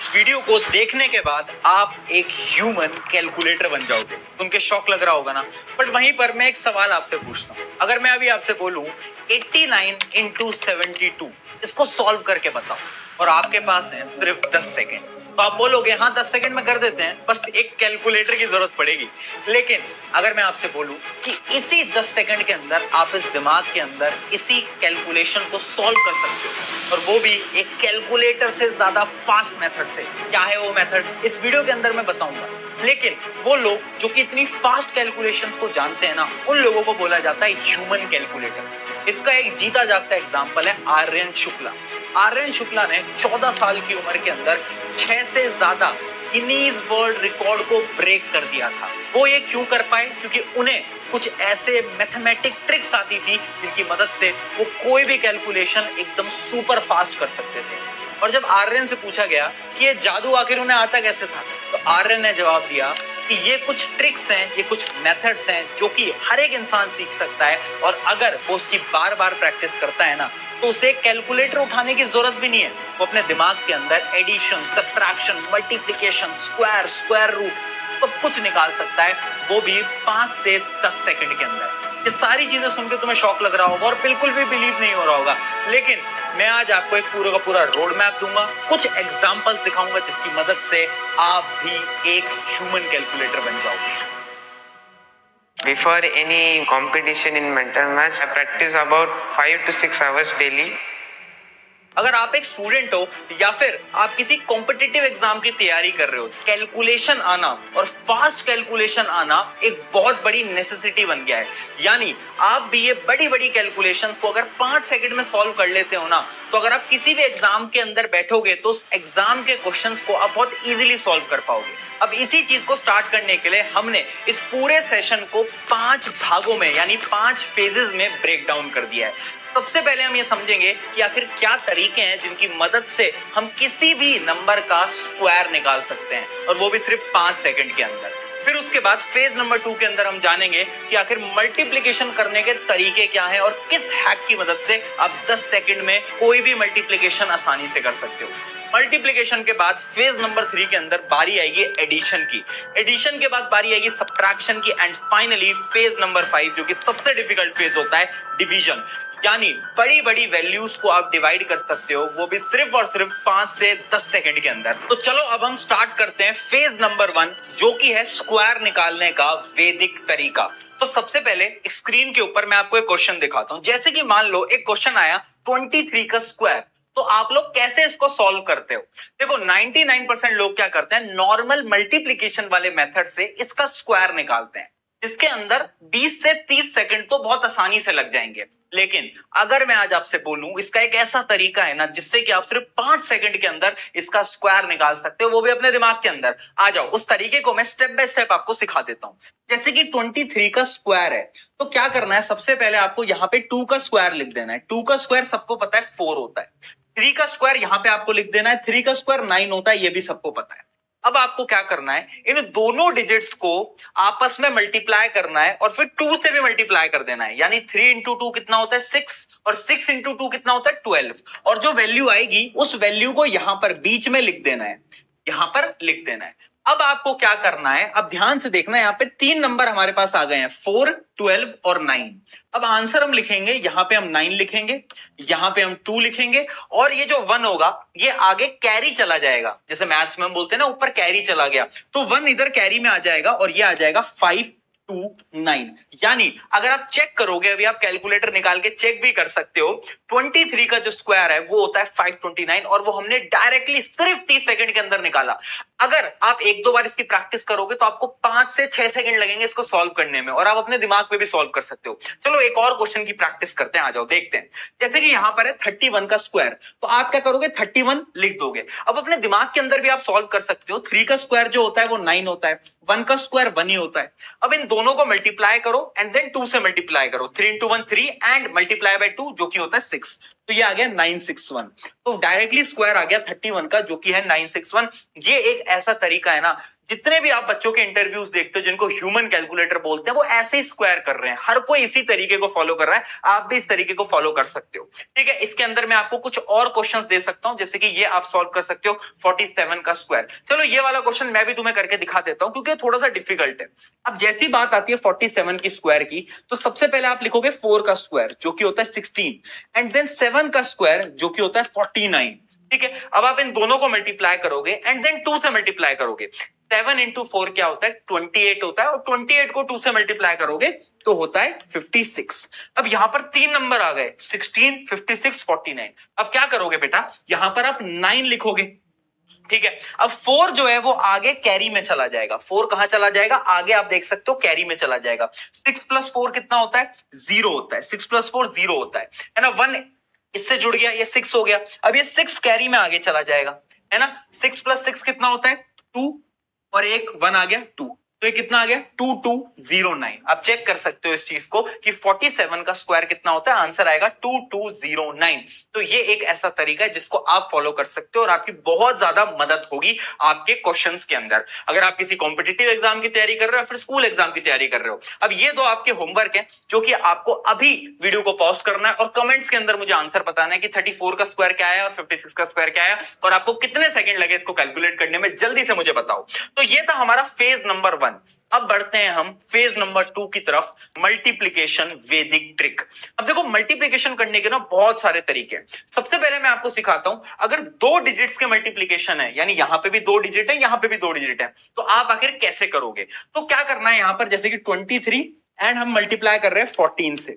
इस वीडियो को देखने के बाद आप एक ह्यूमन कैलकुलेटर बन जाओगे। तुमके शौक लग रहा होगा ना। बट वहीं पर मैं एक सवाल आपसे पूछता हूँ, अगर मैं अभी आपसे बोलूं 89 इंटू 72 इसको सॉल्व करके बताओ और आपके पास है सिर्फ 10 सेकेंड, तो आप बोलोगे हाँ 10 सेकंड में कर देते हैं, बस एक कैलकुलेटर की जरूरत पड़ेगी। लेकिन अगर मैं आपसे बोलूं कि इसी 10 सेकंड के अंदर आप इस दिमाग के अंदर इसी कैलकुलेशन को सॉल्व कर सकते हो, और वो भी एक कैलकुलेटर से ज्यादा फास्ट मेथड से। क्या है वो मेथड, इस वीडियो के अंदर मैं बताऊंगा। लेकिन वो लोग जो कि इतनी फास्ट कैलकुलेशंस को जानते हैं ना, उन लोगों को बोला जाता है ह्यूमन कैलकुलेटर। इसका एक जीता जागता एग्जांपल है आर्यन शुक्ला। आर्यन शुक्ला ने 14 साल की उम्र के अंदर 6 से ज्यादा गिनीज वर्ल्ड रिकॉर्ड को ब्रेक कर दिया था। वो ये क्यों कर पाए? क्योंकि उन्हें कुछ ऐसे मैथमेटिक ट्रिक्स आती थी जिनकी मदद से वो कोई भी कैलकुलेशन एकदम सुपर फास्ट कर सकते थे। और जब आर्यन से पूछा गया कि ये जादू आखिर उन्हें आता कैसे था, तो आर्यन ने जवाब दिया कि ये कुछ ट्रिक्स हैं, ये कुछ मेथड्स हैं जो कि हर एक इंसान सीख सकता है, और अगर वो उसकी बार बार प्रैक्टिस करता है ना, तो उसे कैलकुलेटर उठाने की जरूरत भी नहीं है। वो अपने दिमाग के अंदर addition, subtraction, multiplication, square root सब कुछ निकाल सकता है, वो भी 5 से 10 सेकंड के अंदर। ये सारी चीजें सुनकर तुम्हें शौक लग रहा होगा और बिल्कुल भी बिलीव नहीं हो रहा होगा, लेकिन मैं आज आपको एक पूरा का पूरा रोड मैप दूंगा, कुछ एग्जांपल्स दिखाऊंगा जिसकी मदद से आप भी एक ह्यूमन कैलकुलेटर बन जाओगे। Before any competition in mental maths, I practice about 5 to 6 hours daily. अगर आप एक स्टूडेंट हो या फिर आप किसी कॉम्पिटिटिव एग्जाम की तैयारी कर रहे हो, कैलकुलेशन आना और फास्ट कैलकुलेशन आना एक बहुत बड़ी नेसेसिटी बन गया है। यानी आप भी ये बड़ी बड़ी कैलकुलेशंस को अगर 5 सेकंड में सॉल्व कर लेते हो ना, तो अगर आप किसी भी एग्जाम के अंदर बैठोगे तो उस एग्जाम के क्वेश्चंस को आप बहुत इजीली सॉल्व कर पाओगे। अब इसी चीज को स्टार्ट करने के लिए हमने इस पूरे सेशन को 5 भागों में यानी 5 फेजेस में ब्रेक डाउन कर दिया है। सबसे पहले हम ये समझेंगे कि आखिर क्या तरीके हैं जिनकी मदद से हम किसी भी नंबर का स्क्वायर निकाल सकते हैं, और वो भी सिर्फ 5 सेकंड के अंदर। फिर उसके बाद फेज नंबर 2 के अंदर हम जानेंगे कि आखिर मल्टीप्लिकेशन करने के तरीके क्या हैं और किस हैक की मदद से आप 10 सेकंड में कोई भी मल्टीप्लिकेशन आसानी से कर सकते हो। मल्टीप्लिकेशन के बाद फेज नंबर 3 के अंदर बारी आएगी एडिशन की। एडिशन के बाद बारी आएगी सब्ट्रैक्शन की, एंड फाइनली फेज नंबर 5 जो कि सबसे डिफिकल्ट फेज होता है, डिवीजन। यानी बड़ी बड़ी वैल्यूज को आप डिवाइड कर सकते हो, वो भी सिर्फ और सिर्फ 5 से 10 सेकंड के अंदर। तो चलो अब हम स्टार्ट करते हैं फेज नंबर 1 जो कि है स्क्वायर निकालने का वैदिक तरीका। तो सबसे पहले स्क्रीन के ऊपर मैं आपको एक क्वेश्चन दिखाता हूं। जैसे कि मान लो एक क्वेश्चन आया 23 का स्क्वायर, तो आप लोग कैसे इसको सॉल्व करते हो? देखो 99% लोग क्या करते हैं, नॉर्मल मल्टीप्लिकेशन वाले मेथड से इसका स्क्वायर निकालते हैं, इसके अंदर 20 से 30 सेकंड तो बहुत आसानी से लग जाएंगे। लेकिन अगर मैं आज आपसे बोलूं इसका एक ऐसा तरीका है ना जिससे कि आप सिर्फ 5 सेकंड के अंदर इसका स्क्वायर निकाल सकते हो, वो भी अपने दिमाग के अंदर। आ जाओ, उस तरीके को मैं स्टेप बाय स्टेप आपको सिखा देता हूं। जैसे कि 23 का स्क्वायर है, तो क्या करना है, सबसे पहले आपको यहां पे 2 का स्क्वायर लिख देना है। 2 का स्क्वायर सबको पता है 4 होता है। 3 का स्क्वायर यहां पे आपको लिख देना है, 3 का स्क्वायर 9 होता है, ये भी सबको पता है। अब आपको क्या करना है, इन दोनों डिजिट्स को आपस में मल्टीप्लाई करना है और फिर 2 से भी मल्टीप्लाई कर देना है। यानी 3 इंटू 2 कितना होता है 6, और 6 इंटू 2 कितना होता है 12, और जो वैल्यू आएगी उस वैल्यू को यहां पर बीच में लिख देना है, यहां पर लिख देना है। अब आपको क्या करना है, अब ध्यान से देखना है, यहां पे 3 नंबर हमारे पास आ गए हैं, 4, 12 और 9। अब आंसर हम लिखेंगे, यहां पे हम 9 लिखेंगे, यहां पे हम 2 लिखेंगे, और ये जो 1 होगा ये आगे कैरी चला जाएगा। जैसे मैथ्स में हम बोलते हैं ना ऊपर कैरी चला गया, तो 1 इधर कैरी में आ जाएगा और ये आ जाएगा 5 2 9। यानी अगर आप चेक करोगे, अभी आप कैलकुलेटर निकाल के चेक भी कर सकते हो, 23 का जो स्क्वायर है वो होता है 529, और वो हमने डायरेक्टली सिर्फ 30 सेकंड के अंदर निकाला। अगर आप एक दो बार इसकी प्रैक्टिस करोगे तो आपको 5 से 6 सेकंड लगेंगे इसको सॉल्व करने में, और आप अपने दिमाग पे भी सॉल्व कर सकते हो। चलो एक और क्वेश्चन की प्रैक्टिस करते हैं, आ जाओ देखते हैं। जैसे कि यहां पर है 31 का स्क्वायर, तो आप क्या करोगे, 31 लिख दोगे। अब अपने दिमाग के अंदर भी आप सॉल्व कर सकते हो। 3 का स्क्वायर जो होता है वो 9 होता है, 1 का स्क्वायर 1 ही होता है। अब इन दोनों को मल्टीप्लाई करो एंड देन 2 से मल्टीप्लाई करो, 3 इंटू 1 3 एंड मल्टीप्लाई बाय 2 जो कि होता है 6। तो ये आ गया 961। तो डायरेक्टली स्क्वायर आ गया 31 का, जो कि है 961। ये एक ऐसा तरीका है ना, जितने भी आप बच्चों के इंटरव्यूज देखते हो जिनको ह्यूमन कैलकुलेटर बोलते हैं, वो ऐसे ही स्क्वायर कर रहे हैं, हर कोई इसी तरीके को फॉलो कर रहा है। आप भी इस तरीके को फॉलो कर सकते हो, ठीक है। इसके अंदर मैं आपको कुछ और क्वेश्चंस दे सकता हूं, जैसे कि ये आप सॉल्व कर सकते हो 47 का स्क्वायर। चलो ये वाला क्वेश्चन मैं भी तुम्हें करके दिखा देता हूं, क्योंकि थोड़ा सा डिफिकल्ट है। अब जैसी बात आती है 47 की स्क्वायर की, तो सबसे पहले आप लिखोगे 4 का स्क्वायर, जो कि होता है 16, एंड देन 7 का स्क्वायर, जो कि होता है 49, ठीक है। अब आप इन दोनों को मल्टीप्लाई करोगे एंड देन 2 से मल्टीप्लाई करोगे। 7 इंटू 4 क्या होता है? 28 होता है, और 28 को 2 से मल्टीप्लाई करोगे तो होता है 56। अब यहां पर 3 नंबर आ गए, 16, 56, 49। अब क्या करोगे बेटा, यहां पर आप 9 लिखोगे, ठीक है। अब 4 जो है वो आगे कैरी में चला जाएगा। 4 कहां चला जाएगा? आगे आप देख सकते हो कैरी में चला जाएगा। 6 प्लस 4 कितना होता है? 0 होता है। 6 प्लस 4 0 होता है ना। 1 इससे जुड़ गया, ये 6 हो गया। अब ये 6 कैरी में आगे चला जाएगा, है ना। 6 प्लस 6 कितना होता है? 2, और एक 1 आ गया 2, तो ये कितना आ गया? 2209। आप चेक कर सकते हो इस चीज को कि 47 का स्क्वायर कितना होता है, आंसर आएगा 2209। तो ये एक ऐसा तरीका है जिसको आप फॉलो कर सकते हो, और आपकी बहुत ज्यादा मदद होगी आपके क्वेश्चंस के अंदर, अगर आप किसी कॉम्पिटिटिव एग्जाम की तैयारी कर रहे हो, फिर स्कूल एग्जाम की तैयारी कर रहे हो। अब ये दो आपके होमवर्क है, जो कि आपको अभी वीडियो को पॉज करना है और कमेंट्स के अंदर मुझे आंसर बताना है कि 34 का स्क्वायर क्या है और 56 का स्क्वायर क्या है, और आपको कितने सेकंड लगे इसको कैलकुलेट करने में, जल्दी से मुझे बताओ। तो ये था हमारा फेज नंबर 1। अब बढ़ते हैं हम फेज नंबर 2 की तरफ, मल्टीप्लिकेशन वैदिक ट्रिक। अब देखो, मल्टीप्लिकेशन करने के ना बहुत सारे तरीके हैं। सबसे पहले मैं आपको सिखाता हूं, अगर 2 डिजिट्स के मल्टीप्लिकेशन है, यानी यहां पे भी 2 डिजिट है, यहां पे भी 2 डिजिट है, तो आप आखिर कैसे करोगे? तो क्या करना है, यहां पर जैसे कि 23 एंड हम मल्टीप्लाई कर रहे हैं 14 से।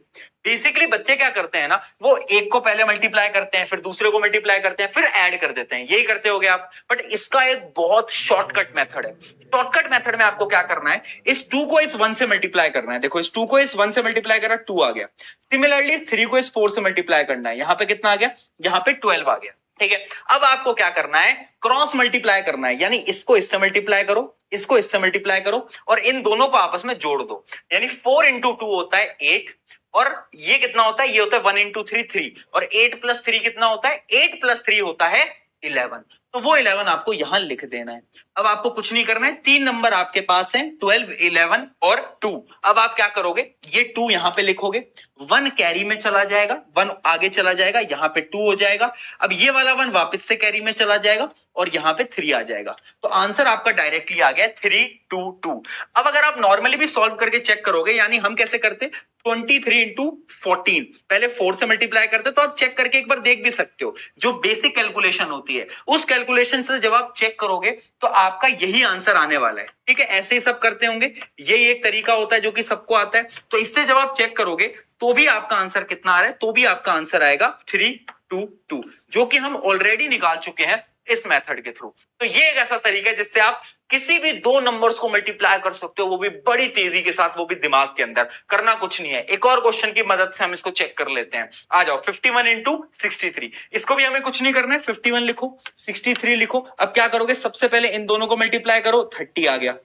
बेसिकली बच्चे क्या करते हैं ना, वो एक को पहले मल्टीप्लाई करते हैं, फिर दूसरे को मल्टीप्लाई करते हैं, फिर ऐड कर देते हैं, यही करते होगे आप। बट इसका एक बहुत शॉर्टकट मेथड है। शॉर्टकट मेथड में आपको क्या करना है, इस 2 को इस 1 से मल्टीप्लाई करना है। देखो, इस 2 को इस 1 से मल्टीप्लाई करा, 2 आ गया। सिमिलरली 3 को इस 4 से मल्टीप्लाई करना है, यहां पे कितना आ गया? यहां पे 12 आ गया, ठीक है। अब आपको क्या करना है, क्रॉस मल्टीप्लाई करना है, यानी इसको इससे मल्टीप्लाई करो, इसको इससे मल्टीप्लाई करो, और इन दोनों को आपस में जोड़ दो। यानी 4 इंटू 2 होता है 8, और ये कितना होता है? ये होता है 1 इंटू 3 3, और 8 प्लस 3 कितना होता है? 8 प्लस 3 होता है 11। तो वो 11 आपको यहां लिख देना है। अब आपको कुछ नहीं करना है, 3 नंबर आपके पास हैं, 12, 11 और 2। अब आप क्या करोगे, ये 2 यहां पे लिखोगे, 1 कैरी में चला जाएगा, 1 आगे चला जाएगा, यहां पे 2 हो जाएगा। अब ये वाला 1 वापस से कैरी में चला जाएगा, और यहां पे 3 आ जाएगा। तो आंसर आपका डायरेक्टली आ गया 322। अब अगर आप नॉर्मली भी सॉल्व करके चेक करोगे, यानी हम कैसे करते, 23 इंटू 14, पहले 4 से मल्टीप्लाई करते, तो आप चेक करके एक बार देख भी सकते हो। जो बेसिक कैलकुलेशन होती है, उस कैलकुलेशन से जब आप चेक करोगे तो आपका यही आंसर आने वाला है, ठीक है। ऐसे ही सब करते होंगे, यही एक तरीका होता है जो कि सबको आता है। तो इससे जब आप चेक करोगे तो भी आपका आंसर कितना आ रहा है, तो भी आपका आंसर आएगा 322, जो कि हम ऑलरेडी निकाल चुके हैं इस मेथड के थ्रू। तो ये एक ऐसा तरीका है जिससे आप किसी भी 2 नंबर्स को मल्टीप्लाई कर सकते हो, वो भी बड़ी तेजी के साथ, वो भी दिमाग के अंदर। करना कुछ नहीं है, एक और क्वेश्चन की मदद से हम इसको चेक कर लेते हैं। आ जाओ, 51 इंटू 63, इसको भी हमें कुछ नहीं करना है, 51 लिखो, 63 लिखो। अब क्या करोगे, सबसे पहले इन दोनों को मल्टीप्लाई करो, 30 आ गया।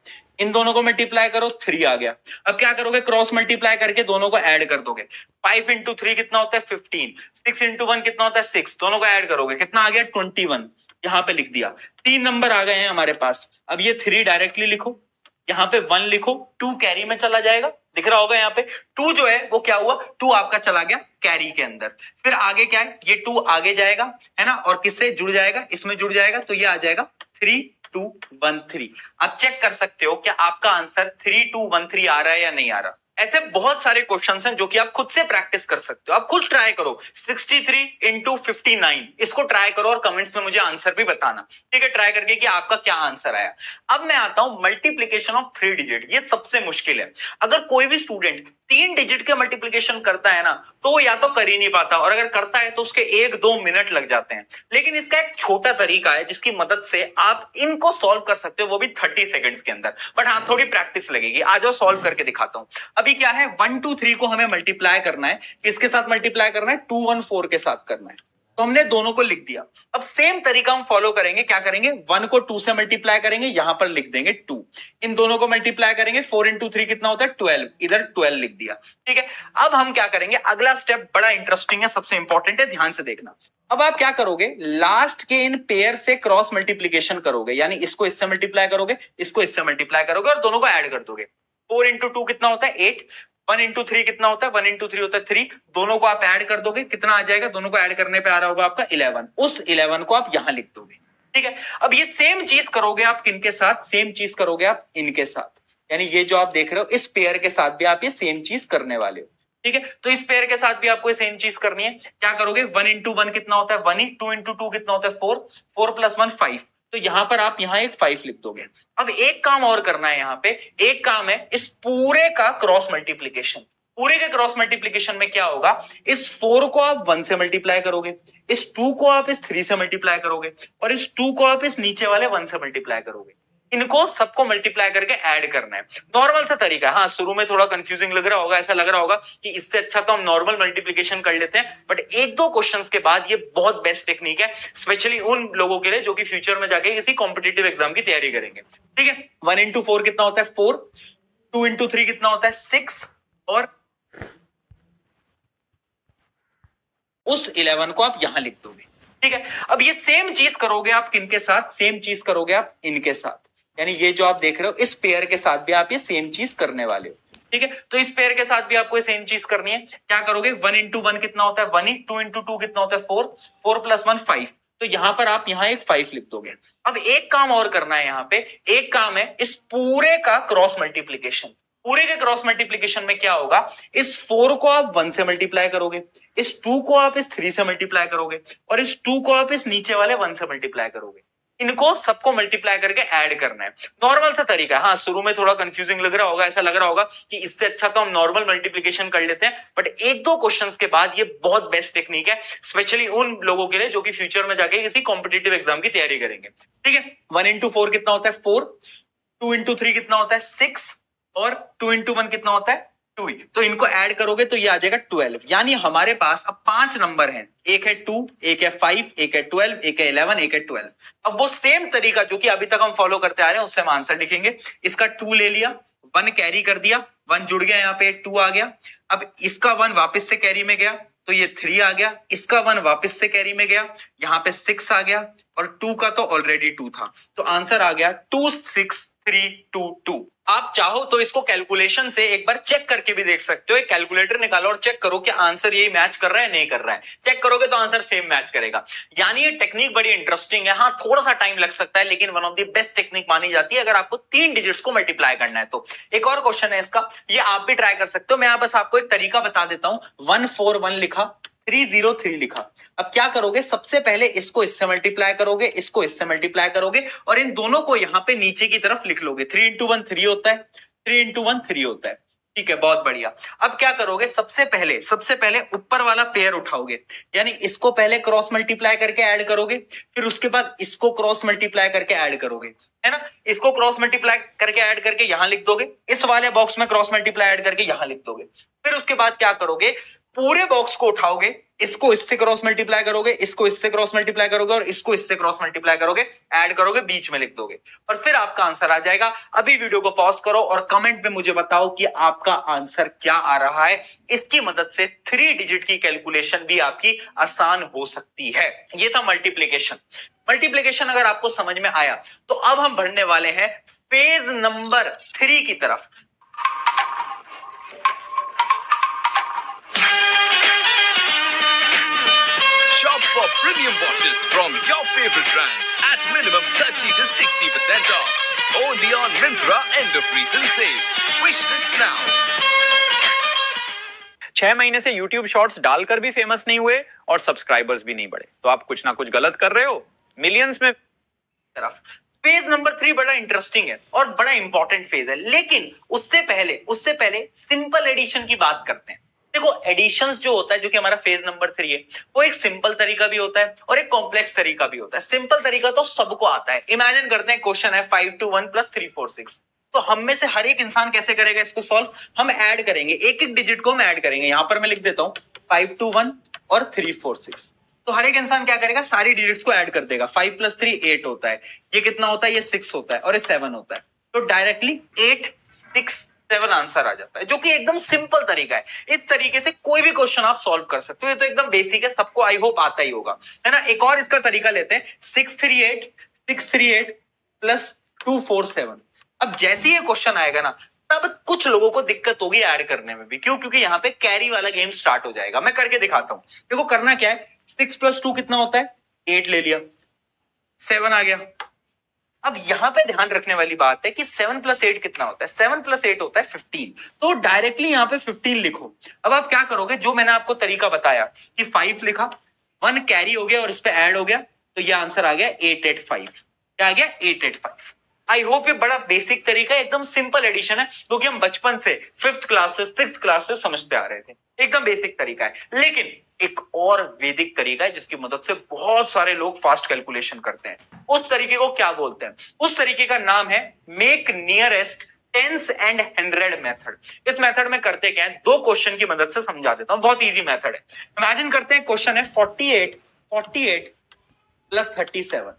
इन दोनों को मल्टीप्लाई करो, 3 आ गया। अब क्या करोगे, क्रॉस मल्टीप्लाई करके दोनों को ऐड कर दोगे। 5 इंटू 3 कितना होता है? 15। 6 इंटू 1 कितना होता है? 6। दोनों को ऐड करोगे, कितना आ गया? 21। यहां पे लिख दिया। 3 नंबर आ गए हैं हमारे पास। अब ये 3 डायरेक्टली लिखो, यहां पे 1 लिखो, 2 कैरी में चला जाएगा, दिख रहा होगा यहाँ पे। 2 जो है वो क्या हुआ, 2 आपका चला गया कैरी के अंदर। फिर आगे क्या है, ये 2 आगे जाएगा, है ना, और किससे जुड़ जाएगा? इसमें जुड़ जाएगा, तो ये आ जाएगा 3213। आप चेक कर सकते हो कि आपका आंसर 3213 आ रहा है या नहीं आ रहा। ऐसे बहुत सारे क्वेश्चंस हैं जो कि आप खुद से प्रैक्टिस कर सकते हो। आप खुद ट्राई करो, 63 इंटू 59, इसको ट्राई करो और कमेंट्स में मुझे आंसर भी बताना, ठीक है, ट्राई करके कि आपका क्या आंसर आया। अब मैं आता हूं मल्टीप्लीकेशन ऑफ 3 डिजिट। ये सबसे मुश्किल है। अगर कोई भी स्टूडेंट 3 डिजिट के मल्टीप्लीकेशन करता है ना, तो वो या तो कर ही नहीं पाता, और अगर करता है तो उसके 1-2 मिनट लग जाते हैं। लेकिन इसका एक छोटा तरीका है जिसकी मदद से आप इनको सॉल्व कर सकते हो, वो भी 30 सेकंड्स के अंदर। बट हाँ, थोड़ी प्रैक्टिस लगेगी। आ जाओ, सॉल्व करके दिखाता हूं। अभी क्या है, 1 2 3 को हमें मल्टीप्लाई करना है, किसके साथ मल्टीप्लाई करना है? 2 1 4 के साथ करना है। तो हमने दोनों को लिख दिया। अब सेम तरीका हम फॉलो करेंगे, क्या करेंगे, 1 को 2 से मल्टीप्लाई करेंगे, यहां पर लिख देंगे 2, इन दोनों को मल्टीप्लाई करेंगे, 4 इंटू 3 कितना होता है 12, इधर 12 लिख दिया। ठीक है, अब हम क्या करेंगे, अगला स्टेप बड़ा इंटरेस्टिंग है, सबसे इंपॉर्टेंट है, ध्यान से देखना। अब आप क्या करोगे, लास्ट के इन पेयर से क्रॉस मल्टीप्लीकेशन करोगे, यानी इसको इससे मल्टीप्लाई करोगे, इसको इससे मल्टीप्लाई करोगे और दोनों को ऐड कर दोगे। 4 इंटू 2 कितना होता है 8, 1 इंटू 3 कितना होता है 1 इंटू 3 होता है 3, दोनों को आप ऐड कर दोगे, कितना आ जाएगा, दोनों को ऐड करने पे आ रहा होगा आपका 11, उस 11 को आप यहां लिख दोगे। ठीक है, अब ये सेम चीज करोगे आप किनके साथ, सेम चीज करोगे आप इनके साथ, यानी ये जो आप देख रहे हो इस पेयर के साथ भी आप ये सेम चीज करने वाले हो। ठीक है, तो इस पेयर के साथ भी आपको सेम चीज करनी है, क्या करोगे, 1 इंटू 1 कितना होता है 1 ही, 2 इंटू 2 कितना होता है 4, 4 प्लस 1 5, तो यहां पर आप यहां एक 5 लिख दोगे। अब एक काम और करना है, यहां पे एक काम है, इस पूरे का क्रॉस मल्टीप्लीकेशन। पूरे के क्रॉस मल्टीप्लीकेशन में क्या होगा, इस 4 को आप 1 से मल्टीप्लाई करोगे, इस 2 को आप इस 3 से मल्टीप्लाई करोगे और इस 2 को आप इस नीचे वाले 1 से मल्टीप्लाई करोगे। इनको सबको मल्टीप्लाई करके ऐड करना है, नॉर्मल सा तरीका है। हाँ, शुरू में थोड़ा कंफ्यूजिंग लग रहा होगा, ऐसा लग रहा होगा कि इससे अच्छा तो हम नॉर्मल मल्टीप्लिकेशन कर लेते हैं, बट एक दो क्वेश्चंस के बाद ये बहुत बेस्ट टेक्निक है, स्पेशली उन लोगों के लिए जो कि फ्यूचर में जाके किसी कॉम्पिटिटिव एग्जाम की तैयारी करेंगे। ठीक है, 1 इंटू 4 कितना होता है 4, 2 इंटू 3 कितना होता है 6 और उस 11 को आप यहां लिख दोगे। ठीक है, अब ये सेम चीज करोगे आप किनके साथ, सेम चीज करोगे आप इनके साथ, यानी ये जो आप देख रहे हो इस पेयर के साथ भी आप ये सेम चीज करने वाले हो। ठीक है, तो इस पेयर के साथ भी आपको सेम चीज करनी है, क्या करोगे, 1 इंटू 1 कितना होता है 1 ही, 2 इंटू 2 कितना होता है 4, 4 प्लस 1 5, तो यहां पर आप यहां एक 5 लिख दोगे। अब एक काम और करना है, यहां पे एक काम है, इस पूरे का क्रॉस मल्टीप्लीकेशन। पूरे के क्रॉस मल्टीप्लीकेशन में क्या होगा, इस 4 को आप 1 से मल्टीप्लाई करोगे, इस 2 को आप इस 3 से मल्टीप्लाई करोगे और इस 2 को आप इस नीचे वाले 1 से मल्टीप्लाई करोगे। इनको सबको मल्टीप्लाई करके ऐड करना है, नॉर्मल सा तरीका है। हाँ, शुरू में थोड़ा कंफ्यूजिंग लग रहा होगा, ऐसा लग रहा होगा कि इससे अच्छा तो हम नॉर्मल मल्टीप्लिकेशन कर लेते हैं, बट एक दो क्वेश्चंस के बाद ये बहुत बेस्ट टेक्निक है, स्पेशली उन लोगों के लिए जो कि फ्यूचर में जाके किसी कॉम्पिटिटिव एग्जाम की तैयारी करेंगे। ठीक है, 1 इंटू 4 कितना होता है 4, 2 इंटू 3 कितना होता है 6 और 2 इंटू 1 कितना होता है 2 ही, तो इनको ऐड करोगे तो ये आ जाएगा 12, यानी हमारे पास अब 5 नंबर हैं, एक है 2, एक है 5, एक है 12, एक है 11, एक है 12। अब वो सेम तरीका जो कि अभी तक हम फॉलो करते आ रहे हैं उससे हम आंसर लिखेंगे। इसका 2 ले लिया, 1 कैरी कर दिया, 1 जुड़ गया, यहाँ पे 2 आ गया। अब इसका 1 वापस से कैरी में गया तो ये 3 आ गया, इसका 1 वापस से कैरी में गया, यहाँ पे 6 आ गया और 2 का तो ऑलरेडी 2 था, तो आंसर आ गया 2 6 3 2 2। आप चाहो तो इसको कैलकुलेशन से एक बार चेक करके भी देख सकते हो, एक कैलकुलेटर निकालो और चेक करो कि आंसर यही मैच कर रहा है नहीं कर रहा है। चेक करोगे तो आंसर सेम मैच करेगा, यानी ये टेक्निक बड़ी इंटरेस्टिंग है। हाँ, थोड़ा सा टाइम लग सकता है, लेकिन one of the best technique मानी जाती है अगर आपको 3 डिजिट्स को मल्टीप्लाई करना है तो। एक और क्वेश्चन है इसका, ये आप भी ट्राई कर सकते हो, मैं बस आपको एक तरीका बता देता हूं। 141 लिखा, 303 लिखा, अब क्या करोगे, सबसे पहले इसको इससे मल्टीप्लाई करोगे, इसको इससे मल्टीप्लाई करोगे और इन दोनों को यहां पे नीचे की तरफ लिख लोगे। 3 इंटू 1 3 होता है, 3 इंटू 1 3 होता है। ठीक है, बहुत बढ़िया। अब क्या करोगे, सबसे पहले ऊपर वाला पेयर उठाओगे, यानी इसको पहले क्रॉस मल्टीप्लाई करके ऐड करोगे, फिर उसके बाद इसको क्रॉस मल्टीप्लाई करके ऐड करोगे, है ना। इसको क्रॉस मल्टीप्लाई करके ऐड करके यहां लिख दोगे, इस वाले बॉक्स में क्रॉस मल्टीप्लाई ऐड करके यहां लिख दोगे। फिर उसके बाद क्या करोगे, पूरे बॉक्स को उठाओगे, इसको इससे क्रॉस मल्टीप्लाई करोगे, इसको इससे क्रॉस मल्टीप्लाई करोगे और इसको इससे क्रॉस मल्टीप्लाई करोगे, ऐड करोगे, बीच में लिख दोगे और फिर आपका आंसर आ जाएगा। अभी वीडियो को पॉज करो और कमेंट में मुझे बताओ कि आपका आंसर क्या आ रहा है। इसकी मदद से 3 डिजिट की कैलकुलेशन भी आपकी आसान हो सकती है। ये था मल्टीप्लिकेशन अगर आपको समझ में आया तो अब हम बढ़ने वाले हैं फेज नंबर 3 की तरफ। Shop for premium watches from your favorite brands at minimum 30 to 60% off. Only on Myntra end of season sale. Wish list now. 6 महीने से YouTube शॉर्ट्स डालकर भी फेमस नहीं हुए और सब्सक्राइबर्स भी नहीं बढ़े, तो आप कुछ ना कुछ गलत कर रहे हो। मिलियंस में तरफ फेज नंबर 3 बड़ा इंटरेस्टिंग है और बड़ा इंपॉर्टेंट फेज है, लेकिन उससे पहले सिंपल एडिशन की बात करते हैं। देखो, एडिशंस जो होता है, जो कि हमारा फेज नंबर 3 है, वो एक सिंपल तरीका भी होता है और एक कॉम्प्लेक्स तरीका भी होता है। सिंपल तरीका तो सबको आता है। इमेजिन करते हैं क्वेश्चन है 5 to 1 + 3 4 6, तो हम में से हर एक इंसान कैसे करेगा इसको सॉल्व, हम ऐड करेंगे, एक एक डिजिट को हम ऐड करेंगे। यहां पर मैं लिख देता हूं 5 to 1 और 3 4 6, तो हर एक इंसान क्या करेगा, सारी डिजिट्स को ऐड कर देगा। 5 + 3 8 होता है, ये कितना होता है, ये 6 होता है और ये 7 होता है। तो डायरेक्टली 8 6 7 आंसर आ जाता है, जो कि एकदम सिंपल तरीका है। इस तरीके से कोई भी क्वेश्चन आप सॉल्व कर सकते हो, ये तो एकदम बेसिक है, सबको आई होप आता ही होगा, है ना। एक और इसका तरीका लेते हैं, 638 प्लस 247। अब जैसे ये क्वेश्चन आएगा ना, तब कुछ लोगों को दिक्कत होगी ऐड करने में भी। क्यों? क्योंकि यहां पे कैरी वाला गेम स्टार्ट हो जाएगा। मैं करके दिखाता हूं। देखो करना क्या है, 6 + 2 कितना होता है, 8 ले लिया, 7 आ गया। अब यहां पे ध्यान रखने वाली बात है कि 7 + 8 कितना होता है, 7 + 8 होता है 15। तो डायरेक्टली यहां पे 15 लिखो। अब आप क्या करोगे, जो मैंने आपको तरीका बताया कि 5 लिखा, 1 कैरी हो गया और इस पे ऐड हो गया, तो ये आंसर आ गया 885। क्या आ गया, 885। आई होप ये बड़ा बेसिक तरीका है, एकदम सिंपल एडिशन है, क्योंकि हम बचपन से 5th क्लास से 6th क्लास से समझते आ रहे थे। एकदम बेसिक तरीका है। लेकिन एक और वैदिक तरीका है जिसकी मदद से बहुत सारे लोग फास्ट कैलकुलेशन करते हैं। उस तरीके को क्या बोलते हैं? उस तरीके का नाम है make nearest tense and 100 method. इस मेथड में करते क्या है, दो क्वेश्चन की मदद से समझा देता हूं, बहुत इजी मेथड है। इमेजिन करते हैं क्वेश्चन है 48 प्लस 37।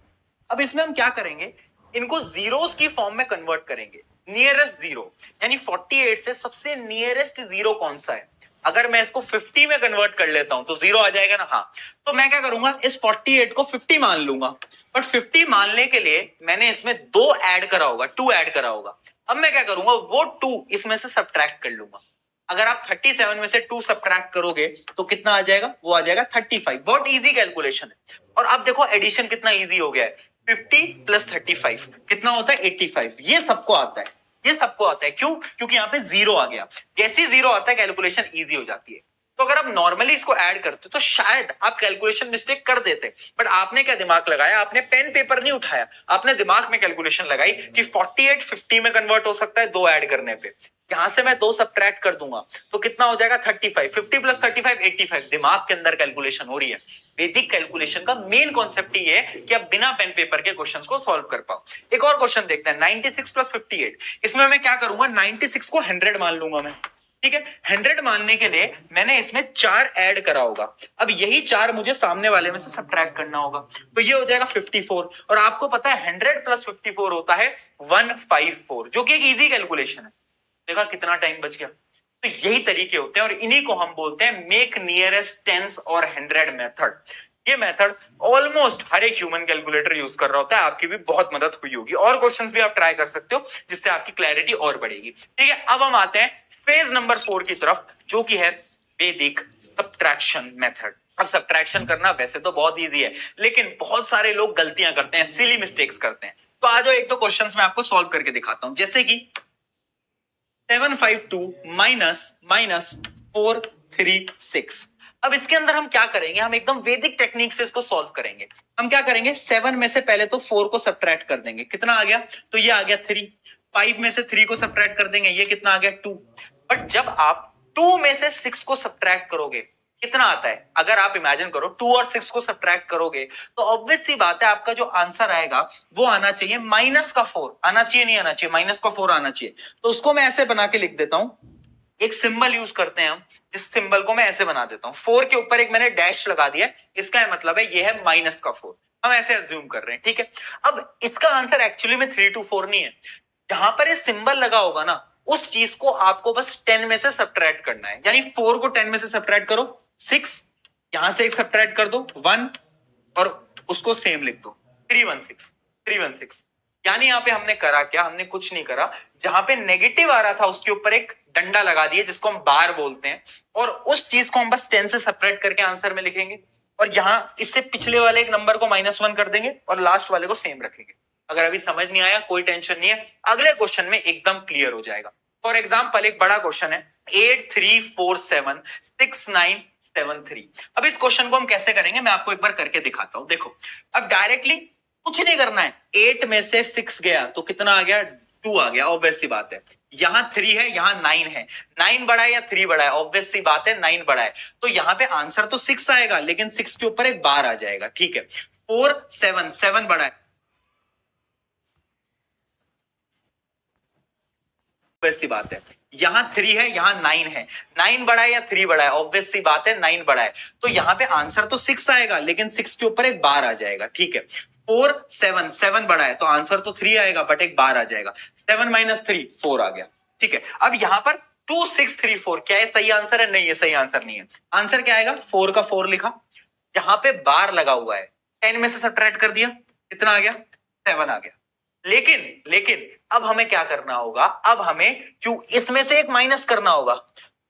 अब इसमें हम क्या करेंगे, इनको जीरोस की फॉर्म में कन्वर्ट करेंगे। नियरेस्ट जीरो यानी 48 से सबसे नियरेस्ट जीरो कौन सा है, अगर मैं इसको 50 में कन्वर्ट कर लेता हूं तो जीरो आ जाएगा ना। हाँ, तो मैं क्या करूंगा, इस 48 को 50 मान लूंगा, बट 50 मानने के लिए मैंने इसमें 2 ऐड करा होगा, 2 ऐड करा होगा। अब मैं क्या करूंगा, वो 2 इसमें से सब्ट्रैक्ट कर लूंगा। अगर आप 37 में से 2 सब्ट्रैक्ट करोगे तो कितना आ जाएगा, वो आ जाएगा 35। बहुत इजी कैलकुलेशन है। और अब देखो एडिशन कितना इजी हो गया है, 50 + 35 कितना होता है, 85। ये सबको आता है, ये सबको आता है। क्यों? क्योंकि यहाँ पे जीरो आ गया। जैसे ही जीरो आता है कैलकुलेशन इजी हो जाती है। तो अगर आप नॉर्मली इसको ऐड करते तो शायद आप कैलकुलेशन मिस्टेक कर देते, बट आपने क्या दिमाग लगाया, आपने पेन पेपर नहीं उठाया, आपने दिमाग में कैलकुलेशन लगाई कि 48 50 में कन्वर्ट हो सकता है 2 ऐड करने पे। यहां से मैं 2 सब्ट्रैक्ट कर दूंगा तो कितना हो जाएगा, 35। 50 + 35 85। दिमाग के अंदर कैलकुलेशन हो रही है। वैदिक कैलकुलेशन का मेन कॉन्सेप्ट ही है कि आप बिना पेन पेपर के क्वेश्चंस को सॉल्व कर पाओ। एक और क्वेश्चन देखते हैं, 96 + 58। इसमें मैं क्या करूंगा, 96 को 100 मान लूंगा मैं, ठीक है। 100 मानने के लिए मैंने इसमें 4 ऐड करा होगा। अब यही 4 मुझे सामने वाले में से सब्ट्रैक्ट करना होगा, तो ये हो जाएगा 54। और आपको पता है 100 + 54 होता है 154, जो कि एक इजी कैलकुलेशन है। देखा कितना टाइम बच गया। तो यही तरीके होते हैं और इन्हीं को हम बोलते हैं मेक नियरेस्ट टेंस और 100 मेथड। ये मेथड ऑलमोस्ट हर एक ह्यूमन कैलकुलेटर यूज कर रहा होता है, आपकी भी बहुत मदद हुई होगी। और क्वेश्चंस भी आप ट्राई कर सकते हो जिससे आपकी क्लैरिटी और बढ़ेगी, ठीक है। अब हम आते हैं फेज नंबर 4 की तरफ, जो कि है वैदिक सब्ट्रैक्शन मेथड। अब सब्ट्रैक्शन करना वैसे तो बहुत इजी है, लेकिन बहुत सारे लोग गलतियां करते हैं, सिली मिस्टेक्स करते हैं। तो आ जाओ, एक तो क्वेश्चंस मैं आपको सॉल्व करके दिखाता हूं, जैसे कि 752 माइनस 436। अब इसके अंदर हम क्या करेंगे, हम एकदम वैदिक टेक्निक से इसको सॉल्व करेंगे। हम क्या करेंगे, 7 में से पहले तो 4 को सब्ट्रैक्ट कर देंगे, कितना आ गया, तो ये आ गया 3। 5 में से 3 को सब्ट्रैक्ट कर देंगे, ये कितना आ गया 2। बट जब आप 2 में से 6 को सब्ट्रैक्ट करोगे कितना आता है, अगर आप इमेजिन करो 2 और 6 को सब्ट्रैक्ट करोगे तो ऑब्वियस सी बात है आपका जो आंसर आएगा वो आना चाहिए -4 आना चाहिए, नहीं आना चाहिए, -4 आना चाहिए। तो उसको मैं ऐसे बना के लिख देता हूं, एक सिंबल यूज करते हैं हम, जिस सिंबल को मैं ऐसे बना देता हूं, 4 के ऊपर एक मैंने डैश लगा दिया, इसका मतलब है ये है -4। हम ऐसे अज्यूम कर रहे हैं, ठीक है। अब इसका आंसर एक्चुअली में 3 to 4 नहीं है, जहां पर ये सिंबल लगा होगा ना उस चीज को आपको बस 10 में से सब्ट्रैक्ट करना है। यानी 4 को 10 में से सब्ट्रैक्ट करो 6, यहां से एक सब्ट्रैक्ट कर दो 1 और उसको सेम लिख दो 316। यानी यहां पे हमने करा क्या, हमने कुछ नहीं करा, जहां पे नेगेटिव आ रहा था उसके ऊपर एक डंडा लगा दिए जिसको हम बार बोलते हैं, और उस चीज को हम बस 10 से सब्ट्रैक्ट करके आंसर में लिखेंगे। और यहां इससे पिछले वाले एक नंबर को -1 कर देंगे और लास्ट वाले को सेम रखेंगे। अगर अभी समझ नहीं आया कोई टेंशन नहीं है, अगले क्वेश्चन में एकदम क्लियर हो जाएगा। फॉर एग्जाम्पल एक बड़ा क्वेश्चन है 83476973। अब इस क्वेश्चन को हम कैसे करेंगे मैं आपको एक बार करके दिखाता हूं। देखो अब डायरेक्टली कुछ नहीं करना है, 8 में से 6 गया तो कितना आ गया, 2 आ गया, ऑब्वियस सी बात है। यहां 3 है, यहां 9 है, 9 बड़ा है या 3 बड़ा है, ऑब्वियस सी बात है 9 बड़ा है। तो यहां पे आंसर तो 6 आएगा, लेकिन 6 के ऊपर एक बार आ जाएगा, ठीक है। 4 7 बड़ा है, ऑब्वियस सी बात है। यहाँ 3 है, यहाँ 9 है, 9 बड़ा है या 3 बड़ा है? ऑब्वियस सी बात है 9 बड़ा है। तो यहाँ पे आंसर तो 6 आएगा, लेकिन 6 के ऊपर एक बार आ जाएगा, ठीक है। 4 7 7 बड़ा है तो आंसर तो 3 आएगा, बट एक बार आ जाएगा। 7 - 3 4 आ गया, ठीक है। अब यहाँ पर 2 6 3 4 क्या है सही आंसर है? नहीं, ये सही आंसर नहीं है। आंसर क्या आएगा? 4 का 4 लिखा, यहाँ पे बार लगा हुआ है, 10 में से सब्ट्रैक्ट कर दिया, कितना आ गया? 7 आ गया। लेकिन अब हमें क्या करना होगा? अब हमें क्यों इसमें से एक माइनस करना होगा।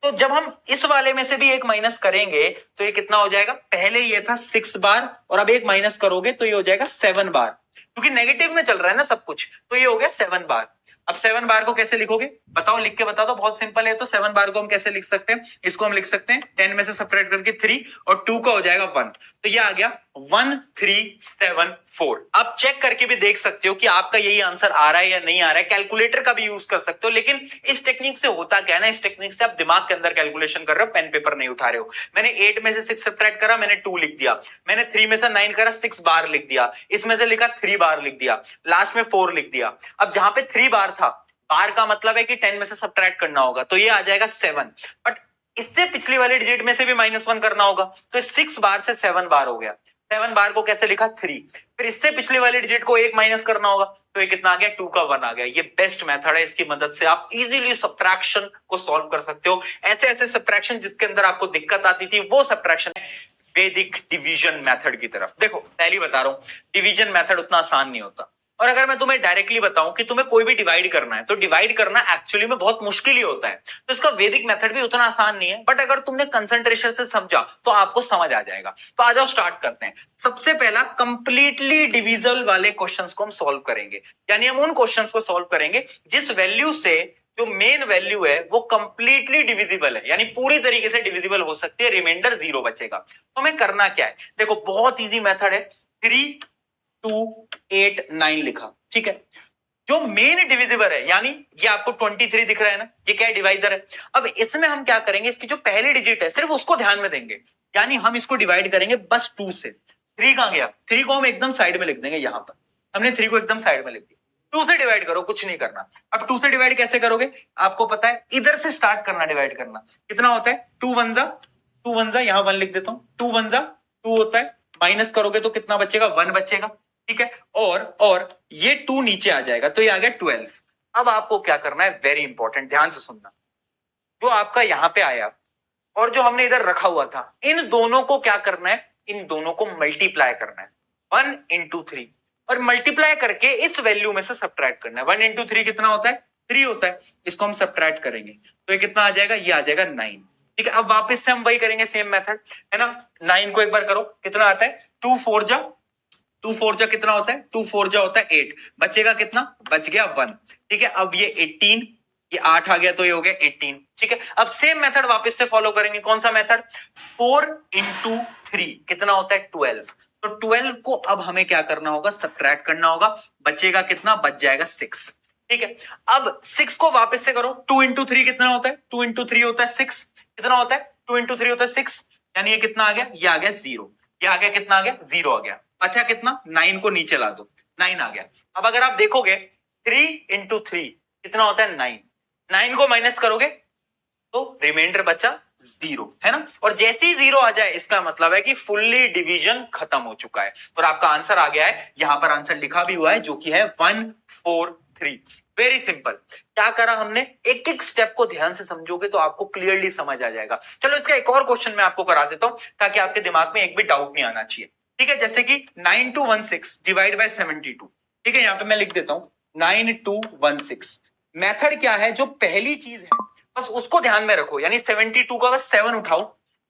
तो जब हम इस वाले में से भी एक माइनस करेंगे तो ये कितना हो जाएगा? पहले ये था 6 बार और अब एक माइनस करोगे तो ये हो जाएगा 7 बार, क्योंकि नेगेटिव में चल रहा है ना सब कुछ, तो ये हो गया 7 बार। अब 7 बार को कैसे लिखोगे? बताओ, लिख के बता दो। बहुत सिंपल है। तो 7 बार को हम कैसे लिख सकते हैं? इसको हम लिख सकते हैं 10 में से सब्ट्रैक्ट करके 3 और 2 का हो जाएगा 1, तो ये आ गया 1 3 7 4। आप चेक करके भी देख सकते हो कि आपका यही आंसर आ रहा है या नहीं आ रहा है। कैलकुलेटर का भी यूज कर सकते हो, लेकिन इस टेक्निक से होता क्या है ना, इस टेक्निक से आप दिमाग के अंदर कैलकुलेशन कर रहे हो, पेन पेपर नहीं उठा रहे हो। मैंने 8 में से 6 सब्ट्रैक्ट करा, मैंने 2 लिख दिया। मैंने 3 में से 9 करा, 6 बार लिख दिया। इसमें से लिखा 3 बार लिख दिया, लास्ट में 4 लिख दिया। अब जहां पे 3 बार था, बार का मतलब है कि 10 में से सब्ट्रैक्ट करना होगा, तो ये आ जाएगा 7। बट इससे पिछली वाले डिजिट में से भी -1 करना होगा, तो 6 बार से 7 बार हो गया। 7 बार को कैसे लिखा? 3। फिर इससे पिछले वाले डिजिट को एक माइनस करना होगा, तो ये कितना आ गया? 2 का 1 आ गया। ये बेस्ट मेथड है, इसकी मदद से आप इजीली सब्ट्रैक्शन को सॉल्व कर सकते हो। ऐसे ऐसे सब्ट्रैक्शन जिसके अंदर आपको दिक्कत आती थी, वो सब्ट्रैक्शन है वैदिक डिवीजन मेथड की तरफ। देखो, पहली बता रहा हूं, डिवीजन मेथड उतना आसान नहीं होता। और अगर मैं तुम्हें डायरेक्टली बताऊं कि तुम्हें कोई भी डिवाइड करना है, तो डिवाइड करना एक्चुअली में बहुत मुश्किल ही होता है। तो इसका वैदिक मेथड भी उतना आसान नहीं है, बट अगर तुमने कंसंट्रेशन से समझा तो आपको समझ आ जाएगा। तो आ जाओ, स्टार्ट करते हैं। सबसे पहला कंप्लीटली डिविजिबल वाले क्वेश्चंस को हम सॉल्व करेंगे, यानी हम उन क्वेश्चंस को सॉल्व करेंगे जिस वैल्यू से जो मेन वैल्यू है वो कंप्लीटली डिविजिबल है, यानी पूरी तरीके से डिविजिबल हो सकती है, रिमाइंडर 0 बचेगा। तो हमें करना क्या है? देखो, बहुत इजी मेथड है। 3 2 8 9 लिखा, ठीक है। जो मेन डिविजिबल है, यानी ये आपको 23 दिख रहा है ना, ये क्या है? डिवाइजर है। अब इसमें हम क्या करेंगे? इसकी जो पहली डिजिट है सिर्फ उसको ध्यान में देंगे, यानी हम इसको डिवाइड करेंगे बस 2 से। 3 कहां गया? 3 को हम एकदम साइड में लिख देंगे। यहां पर हमने 3 को एकदम साइड में लिख दिया। 2 से डिवाइड करो, कुछ नहीं करना। अब 2 से डिवाइड कैसे करोगे? आपको पता है, इधर से स्टार्ट करना डिवाइड करना। कितना होता है? 2 1 जा, यहां 1 लिख देता हूं। 2 1 जा 2 होता है, माइनस करोगे तो कितना बचेगा? 1 बचेगा, ठीक है। और ये 2 नीचे आ जाएगा, तो ये आ गया 12। अब आपको क्या करना है? वेरी इंपॉर्टेंट, ध्यान से सुनना। जो आपका यहां पे आया और जो हमने इधर रखा हुआ था, इन दोनों को क्या करना है? इन दोनों को मल्टीप्लाई करना है। 1 × 3, और मल्टीप्लाई करके इस वैल्यू में से सब्ट्रैक्ट करना है। 1 × 3 कितना होता है? 3 होता है। इसको हम सब्ट्रैक्ट करेंगे तो ये कितना आ जाएगा? ये आ जाएगा 9, ठीक है। अब वापस से हम वही करेंगे, सेम मेथड है ना। 9 को एक बार करो, कितना आता है? 2 4 जा कितना होता है? 2 4 जा होता है 8, बचेगा कितना? बच गया 1, ठीक है। अब ये 18, ये 8 आ गया, तो ये हो गया 18, ठीक है। अब सेम मेथड वापस से फॉलो करेंगे। कौन सा मेथड? 4 × 3 कितना होता है? 12। तो 12 को अब हमें क्या करना होगा? सब्ट्रैक्ट करना होगा। बचेगा कितना? बच जाएगा 6, ठीक है। अब 6 को वापस से करो। 2 × 3 कितना होता है? 2 × 3 होता है 6। कितना होता है? 2 × 3 होता है 6, यानी ये कितना आ गया? ये आ गया 0। ये आ गया कितना? आ गया 0 आ गया। अच्छा, कितना? 9 को नीचे ला दो, 9 आ गया। अब अगर आप देखोगे 3 × 3 कितना होता है? 9। 9 को माइनस करोगे तो रिमाइंडर बचा 0, है ना। और जैसे ही 0 आ जाए, इसका मतलब है कि फुल्ली डिवीजन खत्म हो चुका है और आपका आंसर आ गया है। यहां पर आंसर लिखा भी हुआ है, जो कि है 1 4 3। Very simple. क्या करा हमने? एक एक स्टेप को ध्यान से समझोगे तो आपको क्लियरली समझ आ जाएगा। चलो, इसका एक और क्वेश्चन मैं आपको करा देता हूं, ताकि आपके दिमाग में एक भी डाउट नहीं आना चाहिए, ठीक है। जैसे कि 9 2 1 6 डिवाइड बाय 72, ठीक है। यहां पे मैं लिख देता हूं 9 2 1 6। मेथड क्या है? जो पहली चीज है बस उसको ध्यान में रखो, यानी 72 का बस 7 उठाओ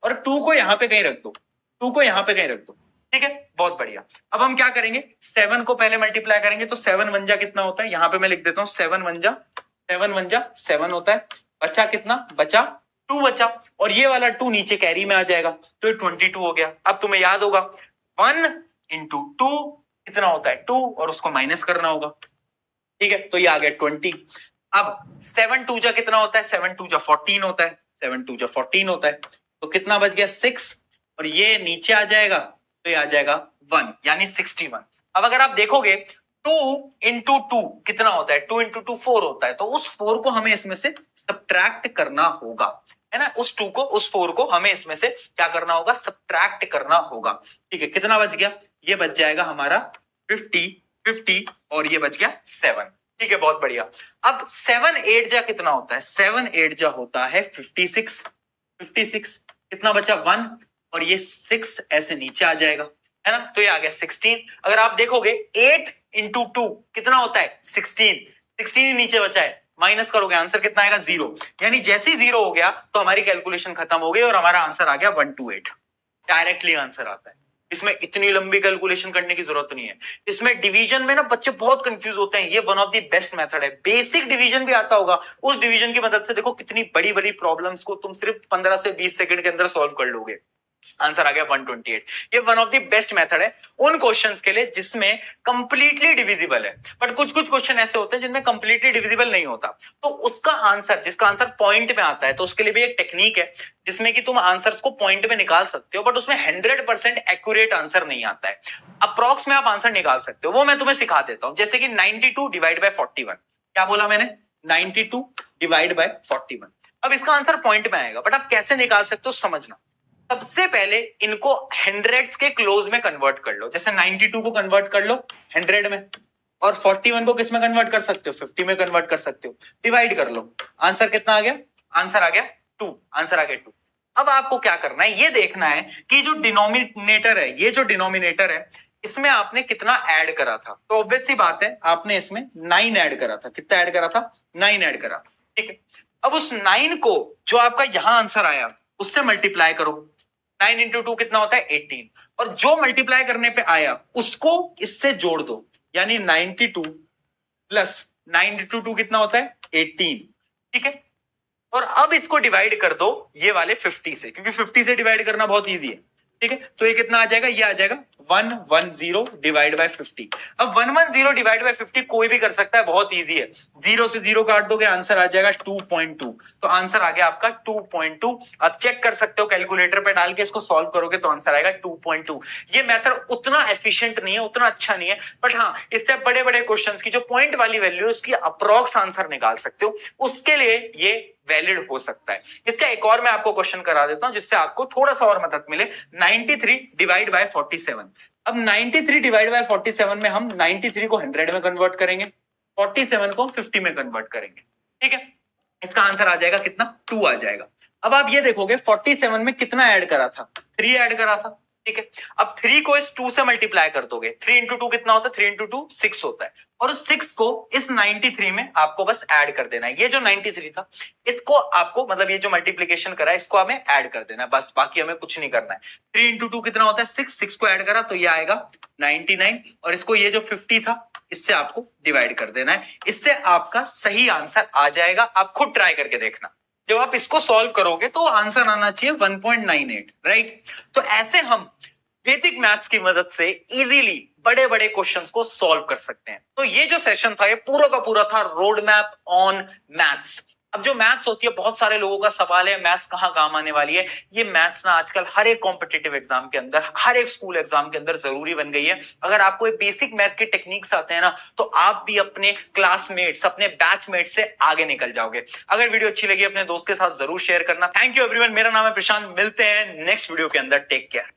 और 2 को यहां पे कहीं रख दो, 2 को यहां पे कहीं रख दो, ठीक है। बहुत बढ़िया। अब हम क्या करेंगे? 7 को पहले मल्टीप्लाई करेंगे, तो 7 1 जा कितना होता है? यहां पे मैं लिख देता हूं 7 1 जा 7 होता है। बचा कितना? बचा 2 बचा, और ये वाला 2 नीचे कैरी में आ जाएगा, तो ये 22 हो गया। अब तुम्हें याद होगा 1 × 2 कितना होता है? 2, और उसको माइनस करना होगा, ठीक है। तो ये आ गया 20। अब 7 2 जा कितना होता है? 7 2 जा 14 होता है। 7 2 जा 14 होता है, तो कितना बच गया? 6, और ये नीचे आ जाएगा, तो ये आ जाएगा 1, यानी 61। अब अगर आप देखोगे 2 into 2 कितना होता है? 2 into 2 4 होता है, तो उस 4 को हमें इसमें से सब्ट्रैक्ट करना होगा, है ना? उस 4 को हमें इसमें से क्या करना होगा? सब्ट्रैक्ट करना होगा। ठीक है, कितना बच गया? ये बच जाएगा हमारा 50 और ये बच गया 7। ठीक है, बहुत बढ़िया। अब 7 8 जा कितना होता है? 7 8 जा होता है 56। कितना बचा? 1 और ये 6 ऐसे नीचे आ जाएगा, है ना? तो ये आ गया 16। अगर आप देखोगे 8 into 2 कितना होता है? 16 ही नीचे बचा है, माइनस करोगे आंसर कितना आएगा? 0। यानी जैसे ही 0 हो गया तो हमारी कैलकुलेशन खत्म हो गई और हमारा आंसर आ गया 128। डायरेक्टली आंसर आता है, इसमें इतनी लंबी कैलकुलेशन करने की जरूरत नहीं है। इसमें डिवीजन में ना बच्चे बहुत कंफ्यूज होते हैं, ये one of the best method है। बेसिक डिवीजन भी आता होगा, उस डिवीजन की मदद से देखो कितनी बड़ी बड़ी प्रॉब्लम्स को तुम सिर्फ 15 से 20 सेकंड के अंदर सॉल्व कर लोगे। आंसर आ गया 128। ये one of the best method है उन क्वेश्चंस के लिए जिसमें कंप्लीटली डिविजिबल है, बट कुछ क्वेश्चन ऐसे होते हैं जिनमें कंप्लीटली डिविजिबल नहीं होता, तो उसका आंसर, जिसका आंसर पॉइंट में आता है, तो उसके लिए भी एक टेक्निक है जिसमें कि तुम आंसर्स को पॉइंट में निकाल सकते हो, बट उसमें 100% एक्यूरेट आंसर नहीं आता है। अप्रॉक्स में आप आंसर निकाल सकते हो, वो मैं तुम्हें सिखा देता हूं। जैसे कि 92 डिवाइड बाय 41, क्या बोला मैंने? 92 डिवाइड बाय 41। अब इसका आंसर पॉइंट में आएगा, बट आप कैसे निकाल सकते हो समझना। सबसे पहले इनको हंड्रेड्स के क्लोज में कन्वर्ट कर लो। जैसे 92 को कन्वर्ट कर लो 100 में, और 41 को किस में कन्वर्ट कर सकते हो? 50 में कन्वर्ट कर सकते हो। डिवाइड कर लो, आंसर कितना आ गया? आंसर आ गया 2। आंसर आ गया 2। अब आपको क्या करना है, ये देखना है कि जो डिनोमिनेटर है, ये जो डिनोमिनेटर है, इसमें आपने कितना ऐड करा था। तो ऑब्वियस सी बात है, आपने इसमें 9 ऐड करा था। कितना ऐड करा था? 9 ऐड करा था। ठीक है, अब उस 9 को जो आपका यहां आंसर आया उससे मल्टीप्लाई करो। 9 into 2 कितना होता है? 18। और जो मल्टीप्लाई करने पे आया उसको इससे जोड़ दो, यानी 92 प्लस 9 into 2 कितना होता है? 18। ठीक है, और अब इसको डिवाइड कर दो ये वाले 50 से, क्योंकि 50 से डिवाइड करना बहुत इजी है। ठीक है, तो ये कितना आ जाएगा? ये आ जाएगा 110 डिवाइड बाय 50। अब 110 डिवाइड बाय 50 कोई भी कर सकता है, बहुत इजी है। 0 से 0 काट दोगे, आंसर आ जाएगा 2.2। तो आंसर आ गया आपका 2.2। आप चेक कर सकते हो, कैलकुलेटर पे डाल के इसको सॉल्व करोगे तो आंसर आएगा 2.2। ये मेथड उतना एफिशिएंट नहीं है, उतना अच्छा नहीं है, बट हाँ, इससे बड़े बड़े क्वेश्चंस की जो पॉइंट वाली वैल्यू है उसकी अप्रॉक्स आंसर निकाल सकते हो, उसके लिए ये वैलिड हो सकता है। इसका एक और मैं आपको क्वेश्चन करा देता हूं जिससे आपको थोड़ा सा और मदद मिले। 93 डिवाइड बाय 47। अब 93 डिवाइड बाय 47 में हम 93 को 100 में कन्वर्ट करेंगे, 47 को 50 में कन्वर्ट करेंगे। ठीक है, इसका आंसर आ जाएगा कितना? 2 आ जाएगा। अब आप ये देखोगे 47 में कितना ऐड करा था? 3 ऐड करा था। ठीक है, अब 3 को इस 2 से मल्टीप्लाई कर दोगे, 3 into 2 कितना होता है? 3 into 2 6 होता है, और उस 6 को इस 93 में आपको बस ऐड कर देना है। ये जो 93 था इसको आपको, मतलब ये जो मल्टीप्लीकेशन करा है इसको हमें ऐड कर देना है, बस, बाकी हमें कुछ नहीं करना है। 3 into 2 कितना होता है? 6 को ऐड करा तो ये आएगा 99, और इसको ये जो 50 था इससे आपको डिवाइड कर देना है। इससे आपका सही आंसर आ जाएगा। आप खुद ट्राई करके देखना, जब आप इसको सॉल्व करोगे तो आंसर आना चाहिए 1.98, राइट? तो ऐसे हम वैदिक मैथ्स की मदद से इजीली बड़े बड़े क्वेश्चंस को सॉल्व कर सकते हैं। तो ये जो सेशन था ये पूरा का पूरा था रोड मैप ऑन मैथ्स। अब जो मैथ्स होती है, बहुत सारे लोगों का सवाल है मैथ्स कहाँ काम आने वाली है। ये मैथ्स ना आजकल हर एक कॉम्पिटिटिव एग्जाम के अंदर, हर एक स्कूल एग्जाम के अंदर जरूरी बन गई है। अगर आपको बेसिक मैथ के टेक्निक्स आते हैं ना, तो आप भी अपने क्लासमेट्स, अपने बैचमेट्स से आगे निकल जाओगे। अगर वीडियो अच्छी लगी अपने दोस्त के साथ जरूर शेयर करना। थैंक यू एवरीवन, मेरा नाम है प्रशांत। मिलते हैं नेक्स्ट वीडियो के अंदर। Take care.